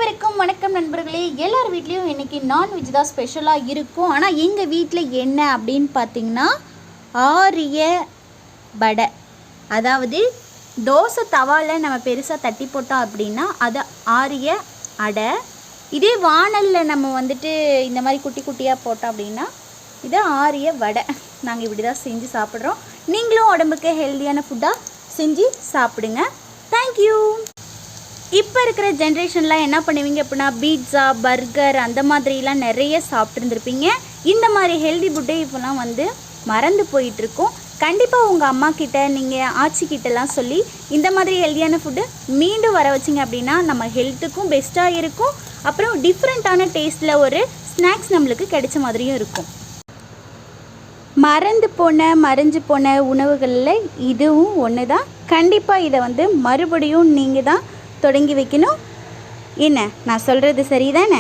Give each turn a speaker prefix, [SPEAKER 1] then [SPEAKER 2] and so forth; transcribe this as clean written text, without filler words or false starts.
[SPEAKER 1] அனைவருக்கும் வணக்கம் நண்பர்களே. எல்லார் வீட்லேயும் இன்றைக்கி நான்வெஜ் தான் ஸ்பெஷலாக இருக்கும். ஆனால் எங்கள் வீட்டில் என்ன அப்படின்னு பார்த்தீங்கன்னா ஆரிய வடை. அதாவது தோசை தவாவில் நம்ம பெருசாக தட்டி போட்டோம் அப்படின்னா அது ஆரிய அடை. இதே வானலில் நம்ம இந்த மாதிரி குட்டி குட்டியாக போட்டோம் அப்படின்னா இது ஆரிய வடை. நாங்கள் இப்படி தான் செஞ்சு சாப்பிட்றோம். நீங்களும் உடம்புக்கு ஹெல்த்தியான ஃபுட்டாக செஞ்சு சாப்பிடுங்க. தேங்க்யூ. இப்போ இருக்கிற ஜென்ரேஷன்லாம் என்ன பண்ணுவீங்க அப்படின்னா பீட்சா பர்கர் அந்த மாதிரிலாம் நிறைய சாப்பிட்ருந்துருப்பீங்க. இந்த மாதிரி ஹெல்தி ஃபுட்டே இப்போலாம் மறந்து போயிட்டுருக்கோம். கண்டிப்பாக உங்கள் அம்மா கிட்ட நீங்கள் ஆச்சிக்கிட்டலாம் சொல்லி இந்த மாதிரி ஹெல்தியான ஃபுட்டு மீண்டும் வர வச்சிங்க அப்படின்னா நம்ம ஹெல்த்துக்கும் பெஸ்ட்டாக இருக்கும். அப்புறம் டிஃப்ரெண்ட்டான டேஸ்ட்டில் ஒரு ஸ்நாக்ஸ் நம்மளுக்கு கிடைச்ச மாதிரியும் இருக்கும். மறைஞ்சு போன உணவுகளில் இதுவும் ஒன்று தான். கண்டிப்பாக இதை மறுபடியும் நீங்கள் தான் தொடங்கி வைக்கணும். என்ன நான் சொல்கிறது சரிதானே?